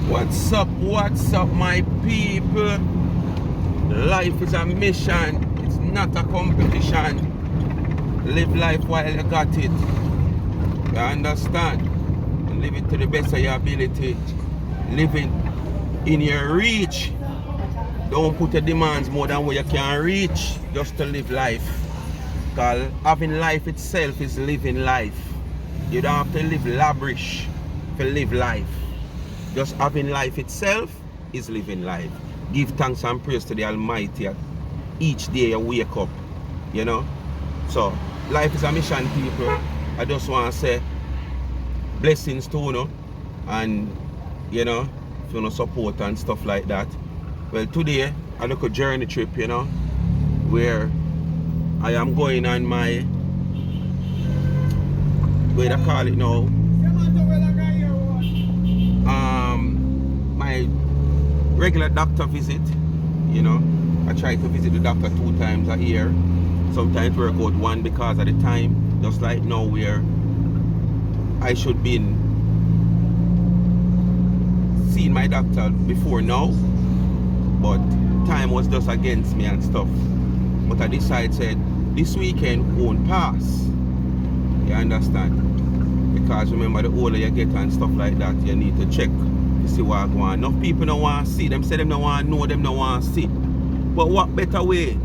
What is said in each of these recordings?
What's up, my people? Life is a mission, it's not a competition. Live life while you got it. You understand? And live it to the best of your ability. Live it in your reach. Don't put your demands more than what you can reach just to live life. Because having life itself is living life. You don't have to live lavish to live life. Just having life itself is living life. Give thanks and praise to the Almighty each day you wake up, you know. So, life is a mission, people. I just want to say blessings to you, and, you know, if you know, support and stuff like that. Well, today, I look a journey trip, you know, where I am going on my, what I call it now, my regular doctor visit. You know, I try to visit the doctor 2 times a year. Sometimes work out one because of the time, just like now where I should be seeing my doctor before now, but time was just against me and stuff. But I decided this weekend won't pass. You understand? Because remember, the older you get and stuff like that, you need to check to see what going on. Enough people don't want to see. Them say them don't want to know, them don't want to see. But what better way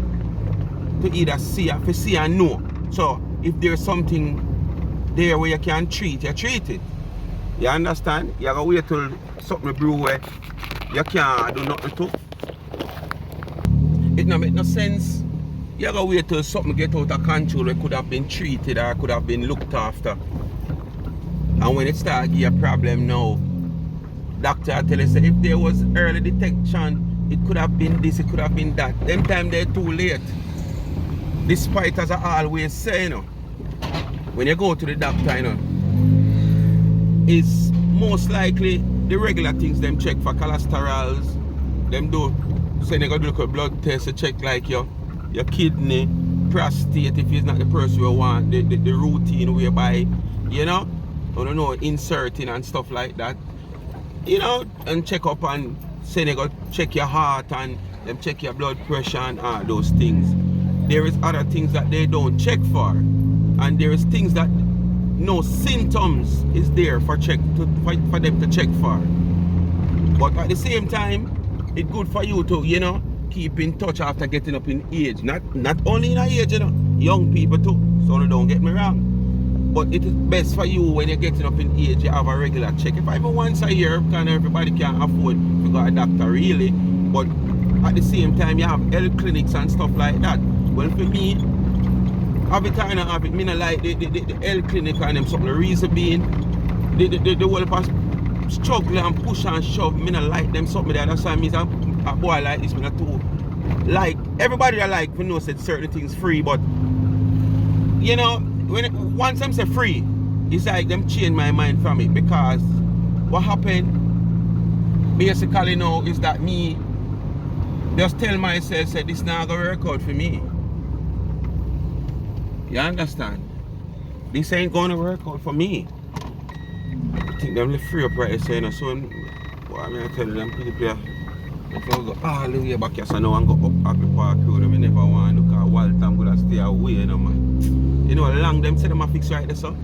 to either see and know? So if there's something there where you can treat, you treat it. You understand? You gotta wait till something brew where you can't do nothing to. It don't make no sense. You gotta wait till something get out of control where could have been treated or could have been looked after. And when it starts to give a problem now, doctor tell you say if there was early detection, it could have been this, it could have been that. Them time they're too late. Despite, as I always say, you know, when you go to the doctor, you know, it's most likely the regular things them check for cholesterols. Them do say they gotta look at blood tests to check like your kidney, prostate, if it's not the person you want, the routine whereby, you know, I don't know, inserting and stuff like that. You know, and check up and say they got check your heart and them check your blood pressure and all those things. There is other things that they don't check for, and there is things that no symptoms is there for them to check for. But at the same time, it's good for you to, you know, keep in touch after getting up in age. Not only in age, you know, young people too. So don't get me wrong. But it is best for you when you're getting up in age, you have a regular check. If even once a year, kind of everybody can afford to go to a doctor really. But at the same time, you have health clinics and stuff like that. Well, for me, have it or not have it, me not like the health clinic and them something. The reason being, the whole past struggle and push and shove, me not like them something there. That's why me a boy like this, me not too. Like, everybody that like, we know said certain things free, but, you know, once them say free, it's like them change my mind from it, because what happened basically now is that me just tell myself, say this not gonna work out for me. You understand? This ain't gonna work out for me. I think them live free up right there, you know, so what I'm gonna tell them pretty clear. If I go all the way back here, so now I go up Happy Park Road, I never want to, because while I'm gonna stay away, you know, man. You know, long them say them a fix right there, so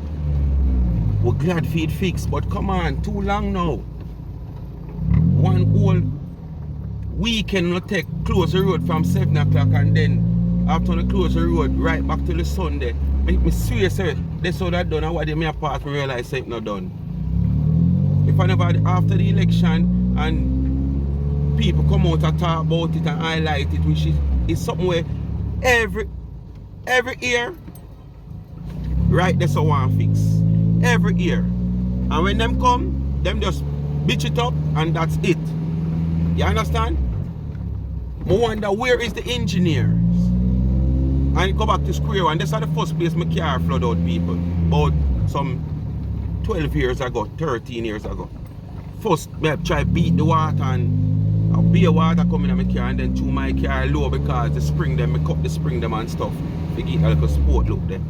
we're glad feed fix, but come on, too long now. One whole weekend will take close the road from 7 o'clock, and then after they close the road right back to the Sunday. Make me swear, say that's how that done, and what they may have passed me realize say it's not done. If I never, after the election and people come out and talk about it and highlight it, which is something where every year, right, that's a one fix. Every year. And when them come, them just bitch it up and that's it. You understand? I wonder where is the engineers? And go back to square one. This is the first place my car flood out, people. About some 12 years ago, 13 years ago. First, I try beat the water and a beer water coming in my car, and then to my car low because the spring them, I cut the spring them and stuff. They get a little sport look there.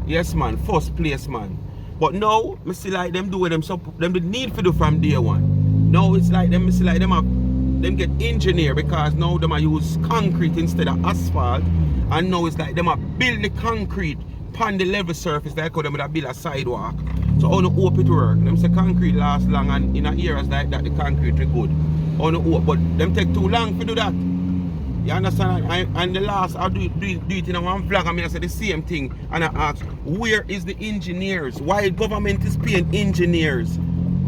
Yes, man, first place, man. But now, I see like them do with them, so them the need for do from day one. Now it's like them, it's like them get engineer because now them a use concrete instead of asphalt, and now it's like them a build the concrete on the level surface like how them would build a sidewalk. So how no hope it work. Them say concrete last long, and in areas like that the concrete is good. How no hope, but them take too long to do that. You understand? And the last I do it in one vlog, I mean I say the same thing, and I ask, where is the engineers? Why government is paying engineers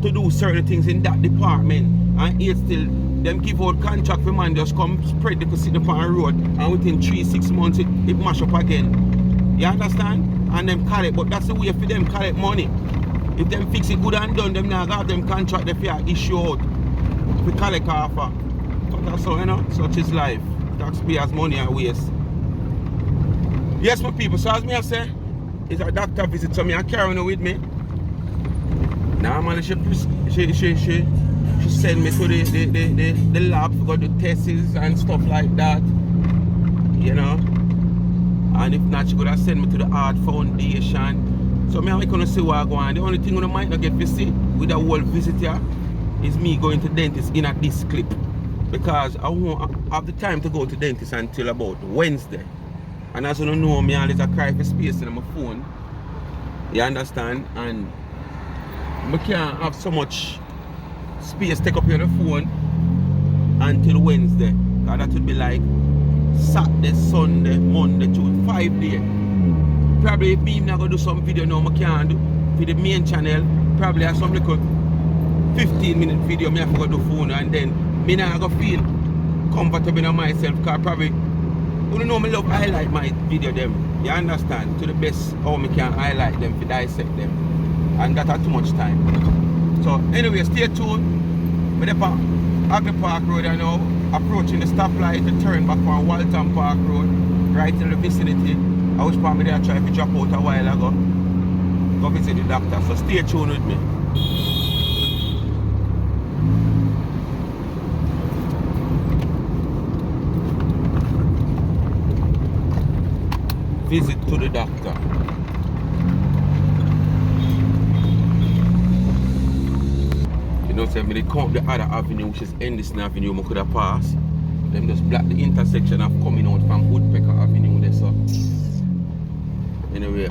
to do certain things in that department, and yet still them give out contract for man just come spread the casino upon the road, and within 3-6 months it mash up again. You understand? And them collect, but that's the way for them collect money. If them fix it good and done, them now got them contract they fear issue out for collect offer. So that's how, you know, such is life. Taxpayers' money are waste. Yes, my people, so as me I say, it's a doctor visit, so me I carry on with me. Normally she send me to the lab to go do tests and stuff like that. You know. And if not, she could have send me to the Art Foundation. So me I gonna see what I go on. The only thing I might not get to see with a whole visit here is me going to dentist in at this clip. Because I won't have the time to go to dentist until about Wednesday. And as you don't know, me always cry for space in my phone. You understand? And I can't have so much space take up here on the phone until Wednesday. Because that would be like Saturday, Sunday, Monday, Tuesday, 5 days. Probably if me not gonna do some video now, I can't do for the main channel. Probably have some little 15-minute video me have to go do phone, and then me not gonna feel comfortable in myself because probably you don't know me love highlight my video them. You understand? To the best how me can highlight them to dissect them. And that had too much time. So anyway, stay tuned. We're up at Agri Park Road and now approaching the stoplight to turn back on Walton Park Road, right in the vicinity. I was probably there trying to drop out a while ago. Go visit the doctor. So stay tuned with me. Visit to the doctor. You know, say me they count the other avenue, which is Endison Avenue, I could have passed. Them just block the intersection of coming out from Woodpecker Avenue there, so. Anyway,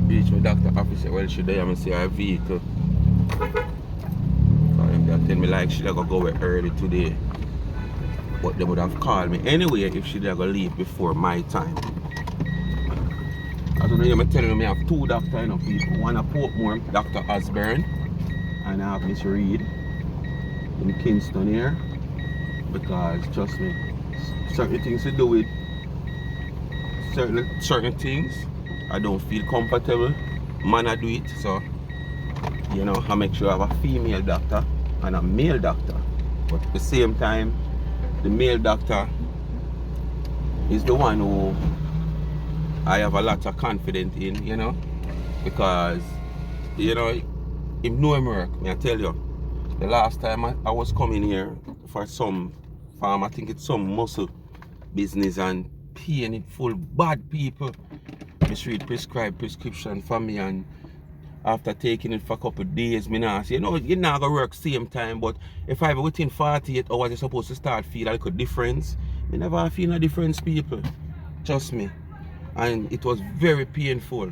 reach my doctor office. Well, should I am see her vehicle. They tell me like she gonna go early today. But they would have called me anyway if she gonna leave before my time. As you know, I'm telling you, I have two doctors, you know, people. One at Portmore, Dr. Osborne, and I have Miss Reed in Kingston here. Because, trust me, certain things to do with certain things, I don't feel comfortable. Man, I do it, so, you know, I make sure I have a female doctor and a male doctor. But at the same time, the male doctor is the one who I have a lot of confidence in, you know, because, you know, him know him work. I tell you, the last time I was coming here for some farm, I think it's some muscle business, and paying it full bad people. Miss Reed prescribed prescription for me, and after taking it for a couple of days, me now say, you know, you're not gonna work same time, but if I within 48 hours you're supposed to start feel like a difference. Me never feel a difference, people. Trust me. And it was very painful.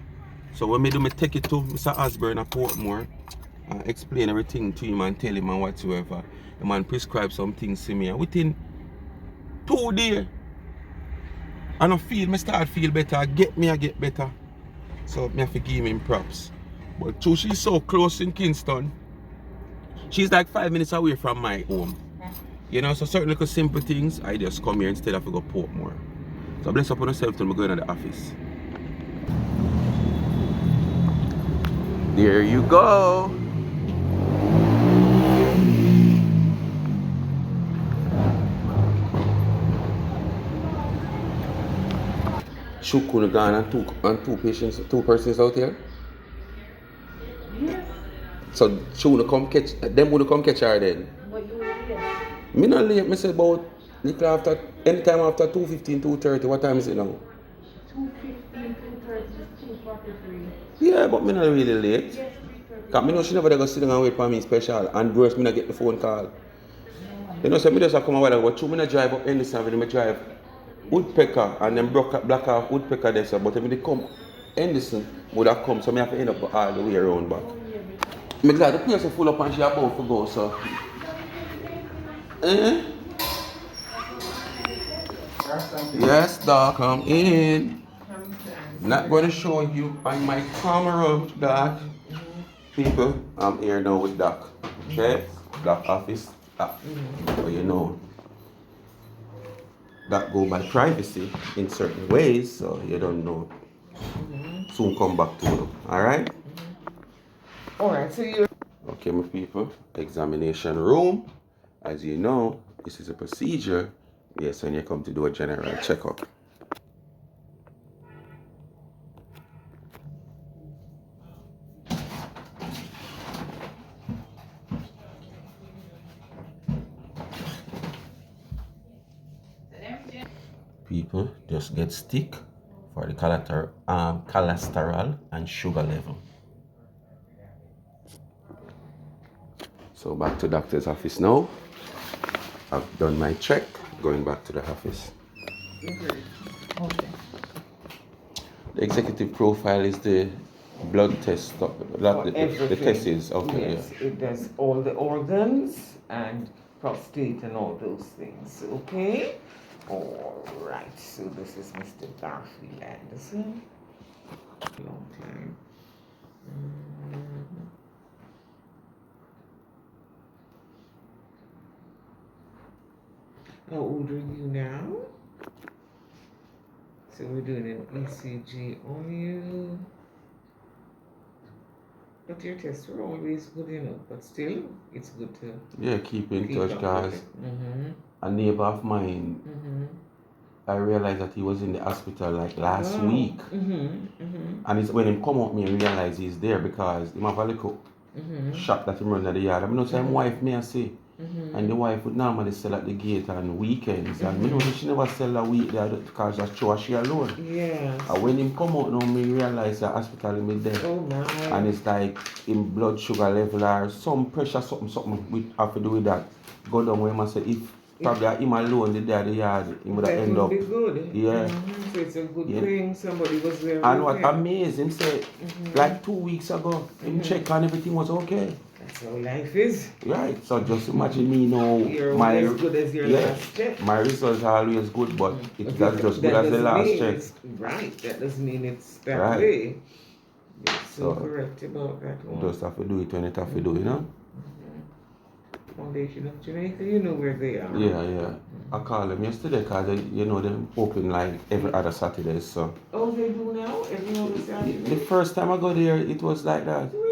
So when me take it to Mr. Osborne at Portmore, explain everything to him and tell him and whatsoever, the man prescribed some things to me, and within 2 days, I start feel better. I get better. So me have to give him props. But too, she's so close in Kingston. She's like 5 minutes away from my home. You know, so certain little simple things, I just come here instead of to go Portmore. So bless upon yourself till we go into the office. There you go. Shukuna gone and two persons out here. Yes. So she wanna come catch them, wanna come catch her then. But you were late. Me not late, me say about little after anytime after 2:15, 2:30. What time is it now? 2:15, 2:30, 2:43. Yeah, but me not really late. Yes, Cause me know she never go sit down and wait for me special. And worse, me not get the phone call. You know, so me just come a while ago. But me not drive up Henderson Avenue, me drive Woodpecker and then black off Woodpecker there. So, but if they come Henderson, would have come. So me have to end up all the way around back. Me glad the place is full up and she about to go. So. Yes, dog, come in. Not going to show you on my camera, Doc. People, I'm here now with Doc. Okay? Doc office. Doc. So you know. That go by privacy in certain ways, so you don't know. Soon come back to them. Alright? Alright, so you. Okay, my people. Examination room. As you know, this is a procedure. Yes, when you come to do a general checkup. People just get stick for the cholesterol and sugar level. So back to doctor's office now. I've done my check. Going back to the office. Okay. The executive profile is the blood test. The test is okay. Yes, yeah. It does all the organs and prostate and all those things. Okay. All right. So this is Mr. Garfield Anderson. Long time. How old are you now? So we're doing an ECG on you. But your tests were always good enough, but still, it's good to keep in touch, guys. A neighbor of mine, I realized that he was in the hospital like last week. And it's when he come out, me realize he's there because he have a little shop that he run at the yard. I mean, his wife may say. And the wife would normally sell at the gate on weekends. And me know she never sell a week there because that's true she alone. Yes. And when him come out now, me realize the hospital him is there. Oh my. And it's like in blood sugar level or some pressure, something we have to do with that. Go down where I say if probably him alone did there the yard, he would have end up. That would be good. Yeah. So it's a good thing somebody was there. And what amazing, him said like 2 weeks ago, him check and everything was okay. That's how life is. Right, so just imagine me now. You're as good as your last check. My results are always good, but it's not just good as the last check. Right, that doesn't mean it's that way. You're so correct about that one. Just have to do it when it have to do, you know? Foundation of Jamaica, you know where they are. Yeah. I called them yesterday because you know they're open like every other Saturday, so. Oh, they do now? Every other Saturday? The first time I go there, it was like that. Really?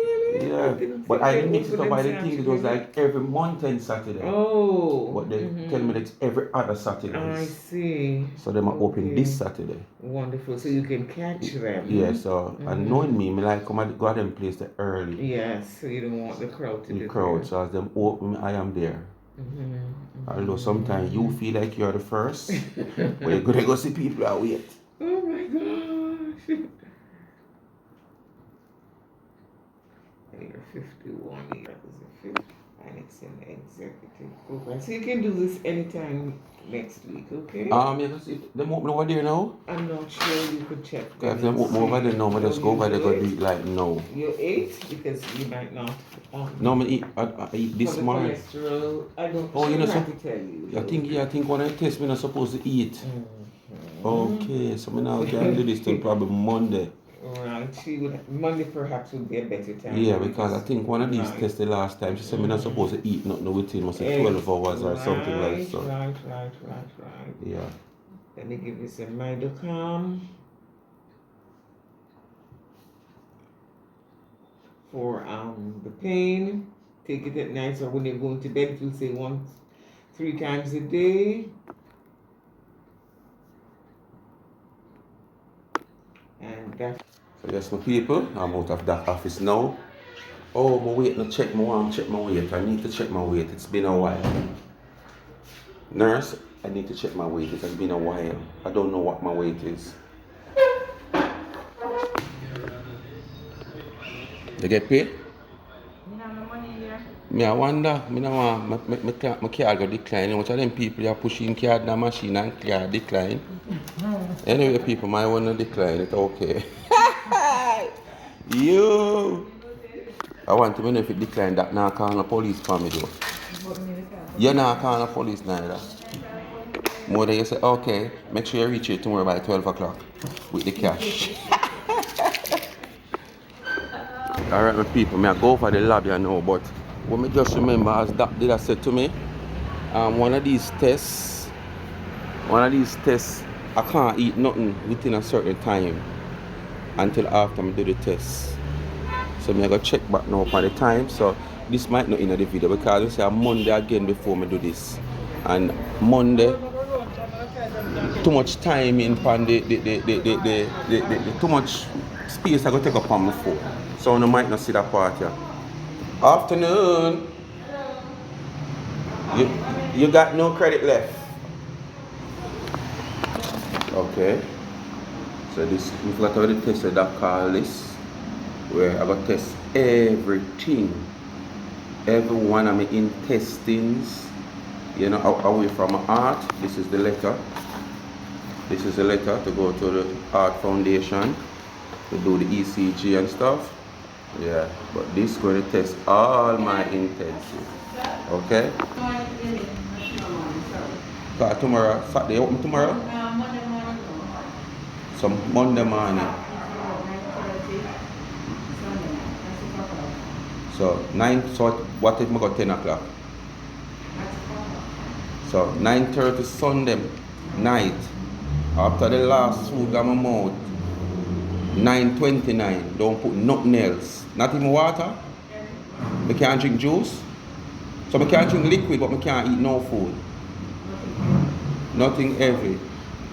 Yeah. But I didn't mix it up. I didn't think it was like every month and Saturday. Oh. But they tell me it's every other Saturday. I see. So they might open this Saturday. Wonderful. So you can catch them. Yeah, so and knowing me like come and go at them place there early. Yes, so you don't want the crowd to be crowd, so as them open, I am there. Although sometimes you feel like you're the first, but you're gonna go see people that wait. Oh my gosh. You're 51 years old, and it's an executive program. So you can do this anytime next week, okay? Yeah, see, them open over there now? I'm not sure, you could check. If them open over there now, I just go over there go do it like no. You ate because you might not. No, I eat this morning. Cholesterol, I don't you know, have to tell you. I think when I test me not supposed to eat. Okay, so me now can do this till probably Monday. Right, Monday perhaps would be a better time. Yeah, because I think one of these tests the last time, she said me not supposed to eat nothing within 12 hours or something like that. Right. Yeah. Let me give you some Midocalm for the pain. Take it at night or when you're going to bed, it will say 3 times a day. And that. So yes, my people, I'm out of that office now. Oh, my weight, no check, I want to check my weight. I need to check my weight. It's been a while. Nurse, I need to check my weight. It has been a while. I don't know what my weight is. You get paid? Me I wonder, me no want my card go decline. Which of them people are pushing card in the machine and card decline. Anyway, people might want to decline it, okay. You! I want to know if it decline that now call the police for me though. You're not calling the police neither. More than you say, okay, make sure you reach here tomorrow by 12 o'clock with the cash. Alright, my people, I go for the lab, you know, but what me just remember as Doc did have said to me, one of these tests, I can't eat nothing within a certain time until after I do the test. So I go check back now for the time. So this might not in the video because I say on Monday again before I do this. And Monday, too much time in pan the too much space I go take up on my phone. So I might not see that part here. Afternoon. You got no credit left. Okay. So this we've got already tested that call list where I got test everything. Every one of my intestines, you know, away from my heart. This is the letter. This is the letter to go to the Heart Foundation to do the ECG and stuff. Yeah, but this is going to test all my intestines. Okay? Because tomorrow, Saturday, open tomorrow? Monday morning. So Monday morning. So 9, so what if I got 10 o'clock? So 9:30 Sunday night. After the last food in my mouth. 9:29. Don't put nothing else. Not even water. I can't drink juice. So I can't drink liquid, but I can't eat no food. Nothing heavy.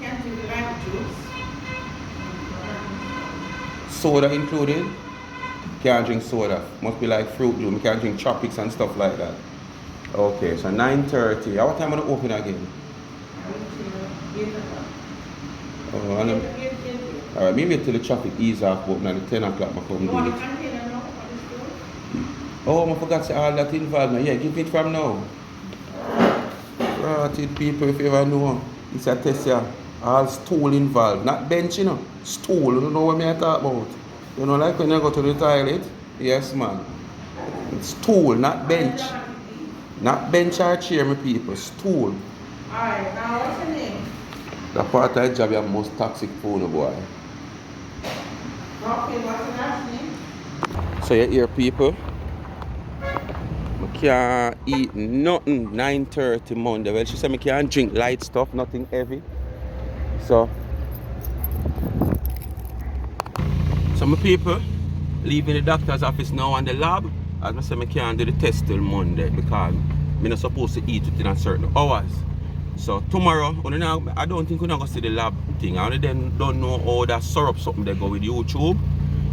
Can't drink light juice. Soda included. Can't drink soda. Must be like fruit juice. I can't drink tropics and stuff like that. Okay, so 9:30. What time are they open again? Oh, alright, maybe till the traffic ease off, but now the 10 o'clock I come do it. Oh, I forgot to say all that involved now. Yeah, give it from now. Rotted people, if you ever know. It's a test, yeah. All stool involved. Not bench, you know. Stool, you don't know what I talk about. You know, like when you go to the toilet? Yes, man. It's stool, not bench. Not bench or chair, my people. Stool. Alright, now what's your name? The part of the job is most toxic for no boy. Okay, what's your last name? So you hear people? I can't eat nothing 9:30 Monday. Well, she said I can't drink light stuff, nothing heavy. So my people leaving the doctor's office now and the lab. As I said, I can't do the test till Monday because I'm not supposed to eat within a certain hours. So tomorrow, I don't think we're not going to see the lab thing. I don't know how that syrup something they go with YouTube.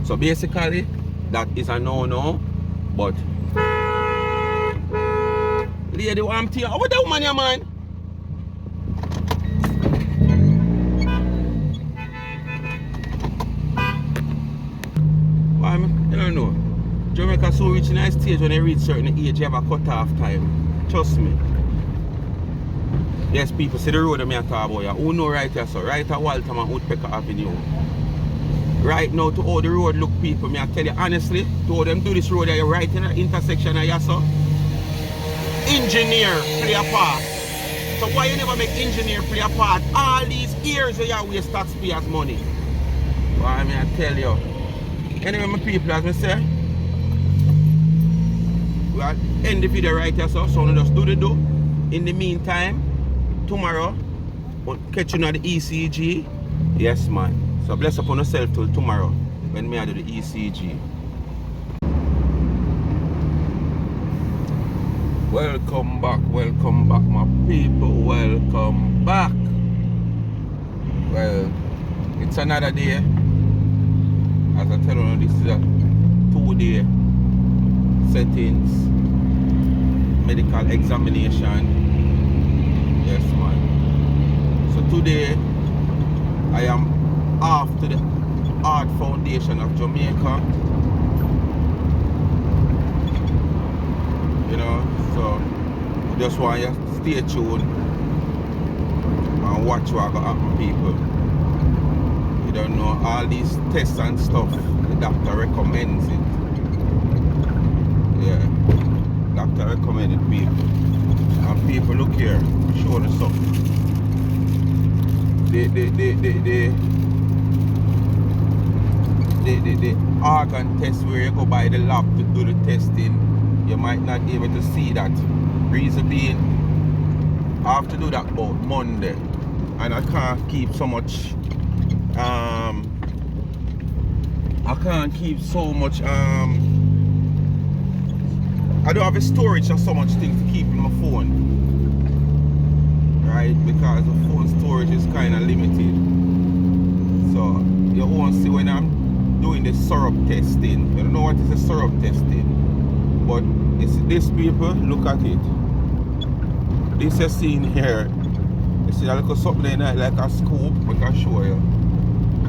So basically, that is a no-no. But lady, what I'm telling you, what that woman here, man? Why, I don't know. Jamaica so reach in a stage when they reach certain age, you have a cut-off time. Trust me. Yes, people, see the road that I talk about here. Who know right here, so right at Waltham and Woodpecker Avenue. Right now, to how the road look, people, I tell you honestly, to how them do this road here, right in the intersection here, so engineer play a part. So why you never make engineer play a part? All these years where you waste taxpayers' money. Why I tell you. Anyway, my people, as I say, we'll end the video right here, so we just do the do. In the meantime, tomorrow, we'll catch you on the ECG. Yes, man. So bless upon yourself till tomorrow when I do the ECG. Welcome back, my people. Welcome back. Well, it's another day. As I tell you, this is a 2-day settings, medical examination. Yes, man. So today, I am off to the Heart Foundation of Jamaica. You know, so I just want you to stay tuned and watch what going to happen, people. You don't know all these tests and stuff. The doctor recommends it. Yeah, doctor recommended people. And people, look here, show the something. The organ test where you go by the lab to do the testing, you might not be able to see that. Reason being, I have to do that about Monday, and I can't keep so much. I can't keep so much. I don't have a storage of so much things to keep in my phone, right? Because the phone storage is kind of limited. So you won't see when I'm doing the syrup testing. You don't know what is a syrup testing, but it's this, people. Look at it. This you're seeing here. You see that little something like a scoop. I can show you.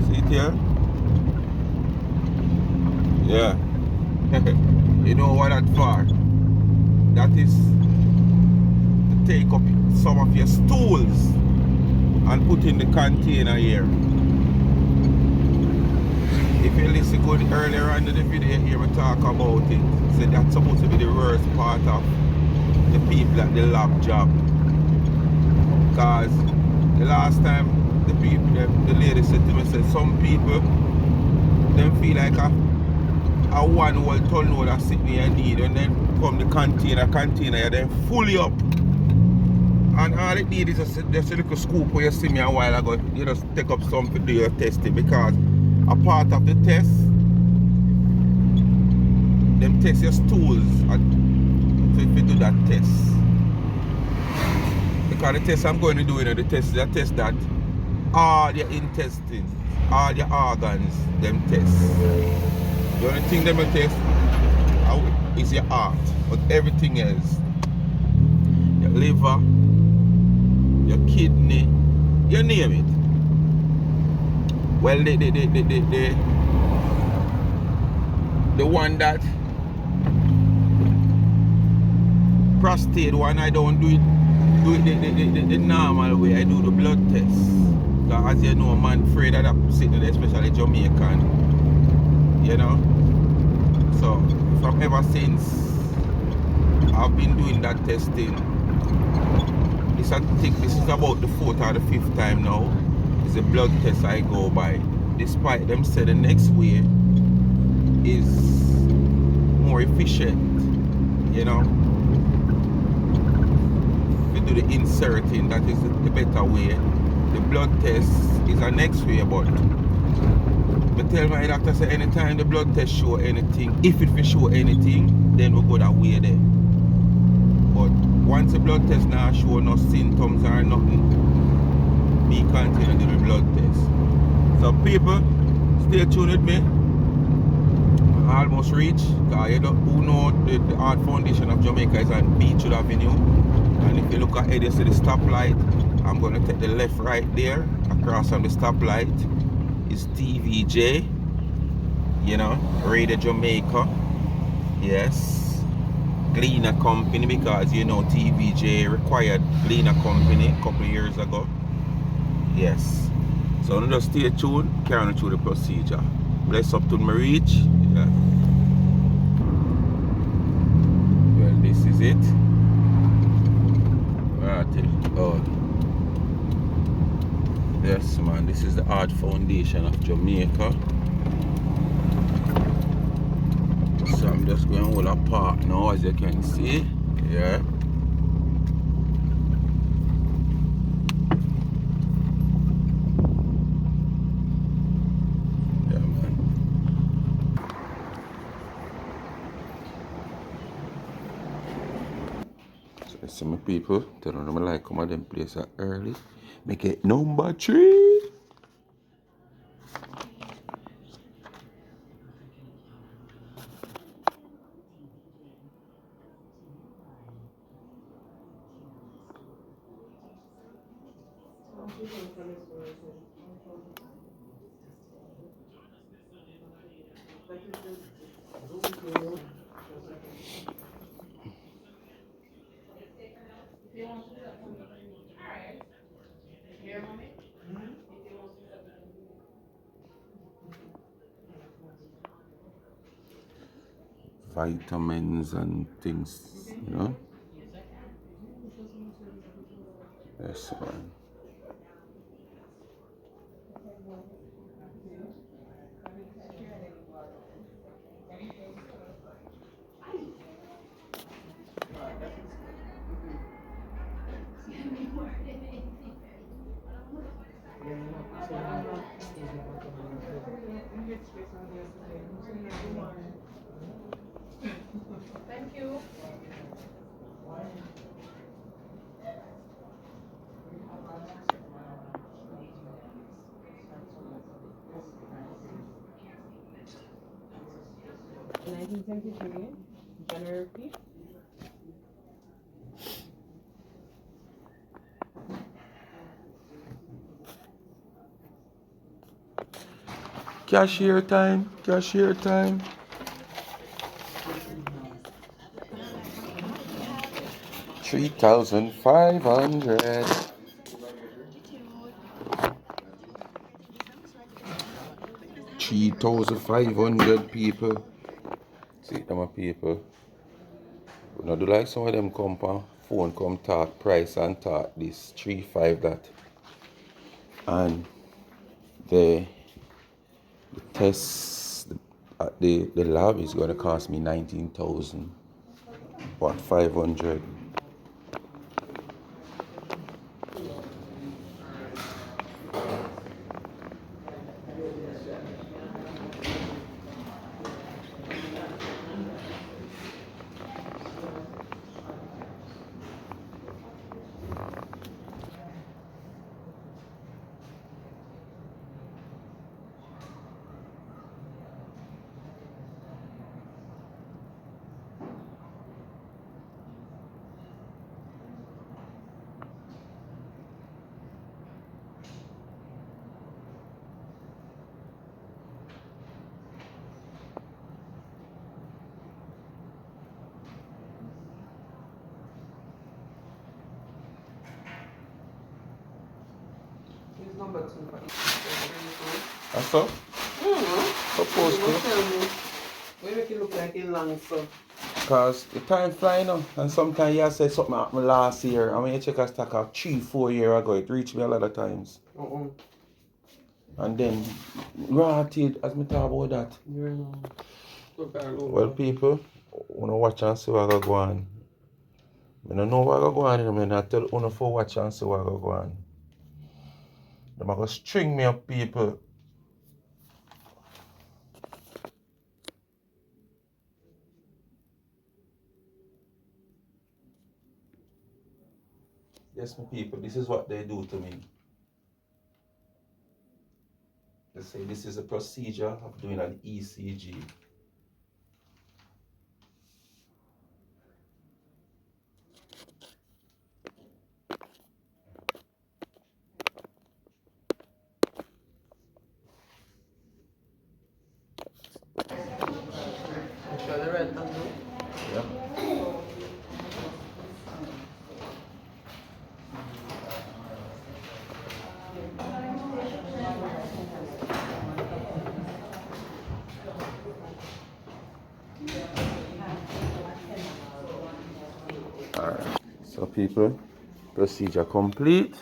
See it here? Yeah. You know what that's for? That is to take up some of your stools and put in the container here. If you listen good earlier on in the video, you hear me talk about it. So that's supposed to be the worst part of the people at the lab job. Because the last time the lady said to me, said some people, them feel like a one whole ton load of sick you need, and then come the container, you then fully up. And all it need is just a little scoop where you see me a while ago. You just take up some to do your testing, because a part of the test, them test your stools if you do that test. Because the test I'm going to do, the test is a test that all your intestines, all your organs, them test. The only thing them will test is your heart, but everything else, your liver, your kidney, you name it. Well, the one that prostate one, I don't do it the normal way. I do the blood test. Because as you know, man, afraid of that sitting there, especially Jamaican. You know? So from ever since I've been doing that testing, I think this is about the 4th or the 5th time now. It's a blood test I go by. Despite them say the next way is more efficient, you know. We do the inserting, that is the better way. The blood test is the next way, but I tell my doctor, say anytime the blood test show anything, if it will show anything, then we go that way there. But once the blood test now show no symptoms or nothing, we continue to do the blood test. So people, stay tuned with me. I almost reached. Who know the Art Foundation of Jamaica is on Beachwood Avenue. And if you look ahead, you see the stoplight. I'm going to take the left right there. Across from the stoplight is TVJ. You know, Radio Jamaica. Yes. Gleaner Company, because you know TVJ required Gleaner Company a couple of years ago. Yes. So now just stay tuned, carry on through the procedure. Bless up to my reach. Yeah. Well, this is it. Oh. Yes, man, this is the Art Foundation of Jamaica. So I'm just going to hold a park now, as you can see. Yeah. Yeah, man. So I see my people. Tell them I like come at them place early. Make it number 3. You want to do that for me? Alright. Here, mommy? Vitamins and things, you know. Yes, man. Thank you. January 5th. Cashier time, cashier time. $3,500. 3,500 people. See them people. We not do like some of them come on phone come talk price and talk this 3,500 that. And the test at the lab is gonna cost me 19,000. What 500. Here's number 2 for each. That's so? Supposed to. We make it look like a long so. Because the time flying now. And sometimes you say something happened last year. I mean you check a stack of 3-4 years ago. It reached me a lot of times. And then rotted as me talk about that. Well people, wanna watch and see what I go on. I don't know what I go on, I tell you for watch and see what I go on. They're going to string me up, people. Yes, my people, this is what they do to me. They say this is a procedure of doing an ECG. Yeah. Alright, so people, procedure complete.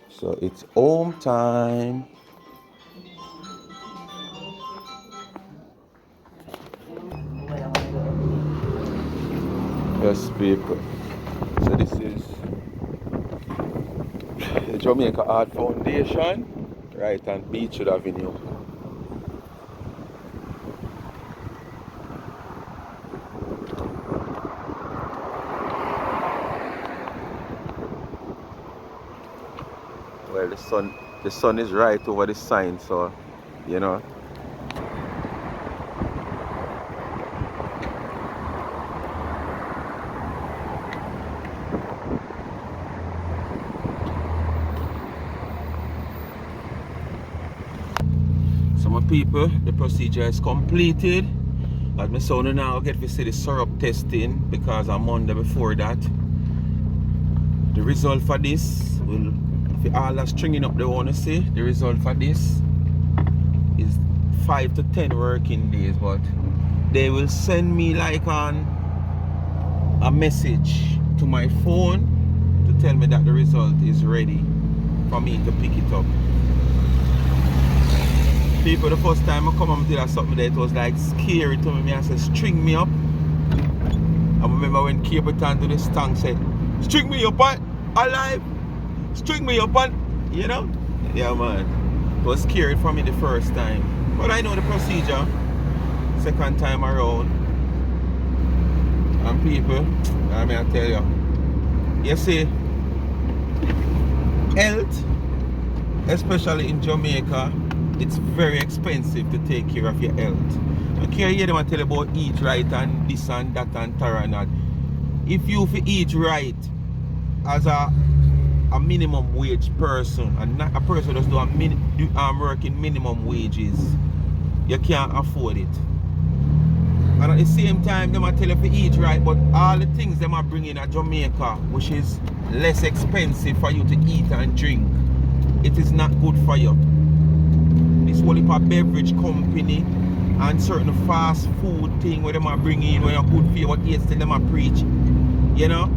So it's home time. Yes, people. So this is the Jamaica Art Foundation, right on Beachwood Avenue. Well, the sun is right over the sign, so you know. Some people, the procedure is completed. As my son now get to see the syrup testing because I'm Monday before that. The result for this will, if all are stringing up they want to say, the result for this is 5 to 10 working days, but they will send me like on a message to my phone to tell me that the result is ready for me to pick it up. People, the first time I come and did something that it was like scary to me. I said, string me up. I remember when Capleton to this tongue said, string me up on alive, string me up on, you know? Yeah, man. It was scary for me the first time. But I know the procedure. Second time around. And people, I mean, I tell you, you see, health, especially in Jamaica, it's very expensive to take care of your health. You can't hear them tell you about eat right and this and that and tara and that. If you eat right as a minimum wage person and not a person that's working minimum wages, you can't afford it. And at the same time, they might tell you to eat right, but all the things they might bring in at Jamaica, which is less expensive for you to eat and drink, it is not good for you. This whole heap of beverage company and certain fast food thing where they might bring in when you're good for you, but yet still they might preach. You know?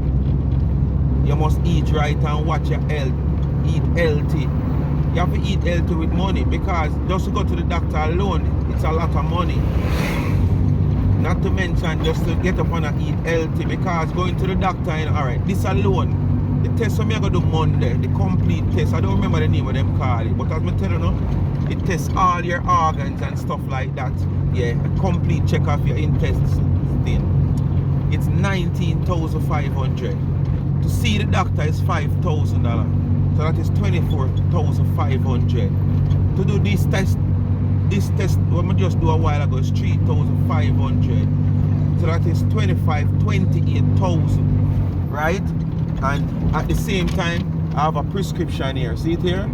You must eat right and watch your health. Eat healthy. You have to eat healthy with money, because just to go to the doctor alone, it's a lot of money. Not to mention just to get up and eat healthy, because going to the doctor, you know, alright, this alone, the test for me I go do Monday, the complete test, I don't remember the name of them call it, but as I tell you now, it tests all your organs and stuff like that. Yeah, a complete check of your intestines. It's $19,500. To see the doctor is $5,000. So that is $24,500. To do this test what I just do a while ago is $3,500. So that is $28,000, right? And at the same time, I have a prescription here. See it here?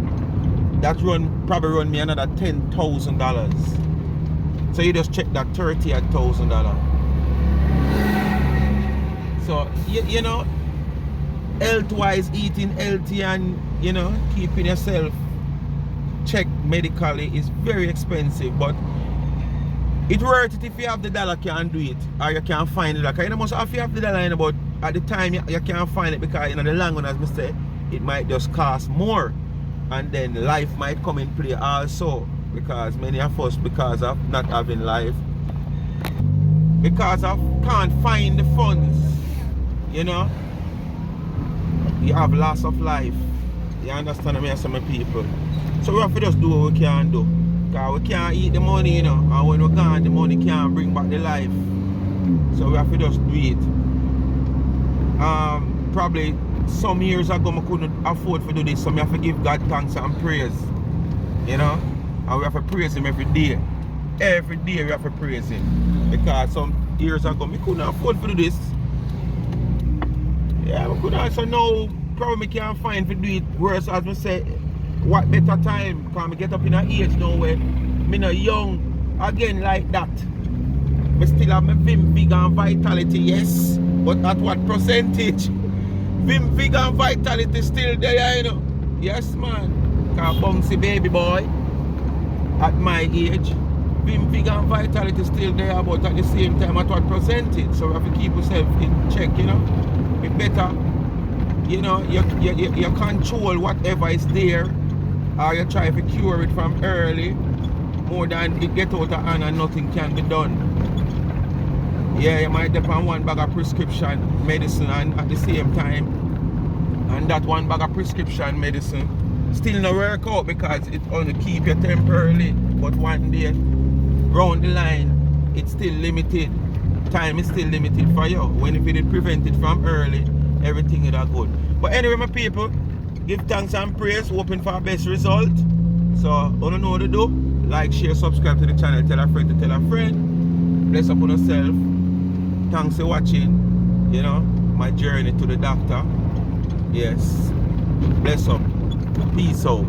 That probably run me another $10,000. So you just check that $38,000. So you know, health-wise, eating healthy and, you know, keeping yourself checked medically is very expensive, but it's worth it if you have the dollar, can do it, or you can't find it. Like, you know, most if you have the dollar, but at the time you can't find it, because, you know, the long run, as I say, it might just cost more, and then life might come in play also, because many of us, because of not having life, because of can't find the funds, you know, you have loss of life. You understand me, some people. So we have to just do what we can do, because we can't eat the money, you know, and when we're gone, the money can't bring back the life. So we have to just do it. Probably some years ago I couldn't afford to do this, so we have to give God thanks and praise, you know, and we have to praise Him every day. Every day we have to praise Him, because some years ago I couldn't afford to do this. Yeah, we could also now probably can't find to do it worse, as I say. What better time? Because I get up in an age now where I'm not young again like that. I still have my vim, vigor and vitality, yes. But at what percentage? Vim, vigor and vitality still there, you know. Yes, man. Because bouncy baby boy at my age. Vim, vigor and vitality still there, but at the same time at what percentage? So we have to keep yourself in check, you know. It better, you know, you control whatever is there, or you try to cure it from early, more than it get out of hand and nothing can be done. Yeah, you might depend one bag of prescription medicine, and at the same time, and that one bag of prescription medicine still not work out, because it only keep you temporarily, but one day round the line it's still limited. Time is still limited for you. When if you did prevent it from early, everything is good. But anyway, my people, give thanks and praise, hoping for our best result. So I don't know what to do. Like, share, subscribe to the channel, tell a friend to tell a friend. Bless up on yourself. Thanks for watching, you know, my journey to the doctor. Yes. Bless up. Peace out.